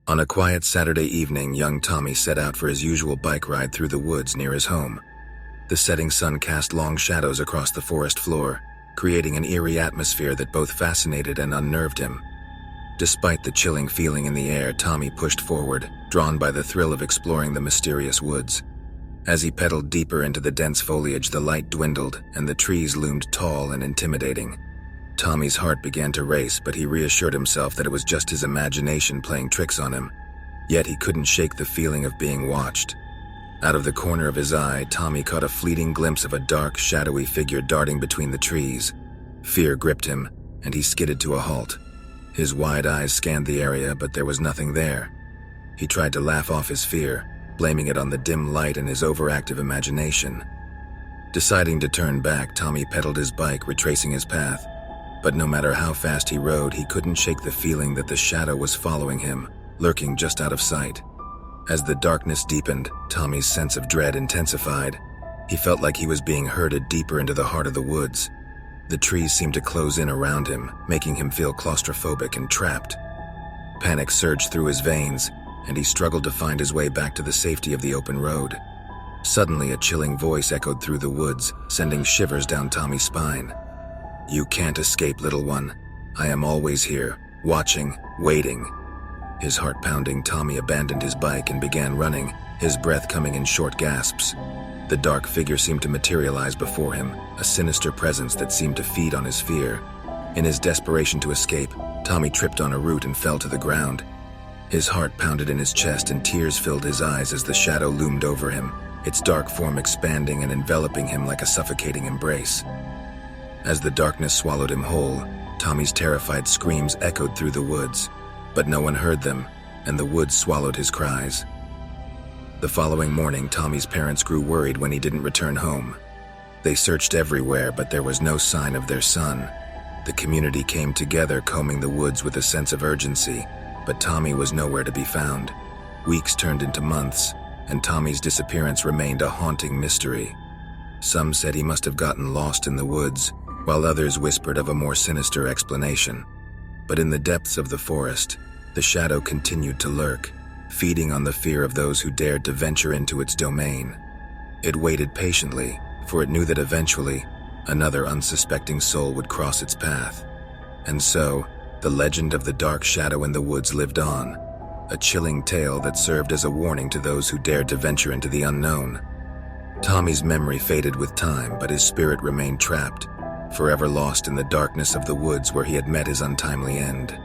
On a quiet Saturday evening, young Tommy set out for his usual bike ride through the woods near his home. The setting sun cast long shadows across the forest floor, creating an eerie atmosphere that both fascinated and unnerved him. Despite the chilling feeling in the air, Tommy pushed forward, drawn by the thrill of exploring the mysterious woods. As he pedaled deeper into the dense foliage, the light dwindled and the trees loomed tall and intimidating. Tommy's heart began to race, but he reassured himself that it was just his imagination playing tricks on him. Yet he couldn't shake the feeling of being watched. Out of the corner of his eye, Tommy caught a fleeting glimpse of a dark, shadowy figure darting between the trees. Fear gripped him, and he skidded to a halt. His wide eyes scanned the area, but there was nothing there. He tried to laugh off his fear, blaming it on the dim light and his overactive imagination. Deciding to turn back, Tommy pedaled his bike, retracing his path. But no matter how fast he rode, he couldn't shake the feeling that the shadow was following him, lurking just out of sight. As the darkness deepened, Tommy's sense of dread intensified. He felt like he was being herded deeper into the heart of the woods. The trees seemed to close in around him, making him feel claustrophobic and trapped. Panic surged through his veins, and he struggled to find his way back to the safety of the open road. Suddenly, a chilling voice echoed through the woods, sending shivers down Tommy's spine. "You can't escape, little one. I am always here, watching, waiting." His heart pounding, Tommy abandoned his bike and began running, his breath coming in short gasps. The dark figure seemed to materialize before him, a sinister presence that seemed to feed on his fear. In his desperation to escape, Tommy tripped on a root and fell to the ground. His heart pounded in his chest and tears filled his eyes as the shadow loomed over him, its dark form expanding and enveloping him like a suffocating embrace. As the darkness swallowed him whole, Tommy's terrified screams echoed through the woods, but no one heard them, and the woods swallowed his cries. The following morning, Tommy's parents grew worried when he didn't return home. They searched everywhere, but there was no sign of their son. The community came together, combing the woods with a sense of urgency, but Tommy was nowhere to be found. Weeks turned into months, and Tommy's disappearance remained a haunting mystery. Some said he must have gotten lost in the woods, while others whispered of a more sinister explanation. But in the depths of the forest, the shadow continued to lurk, feeding on the fear of those who dared to venture into its domain. It waited patiently, for it knew that eventually, another unsuspecting soul would cross its path. And so, the legend of the dark shadow in the woods lived on, a chilling tale that served as a warning to those who dared to venture into the unknown. Tommy's memory faded with time, but his spirit remained trapped, forever lost in the darkness of the woods where he had met his untimely end.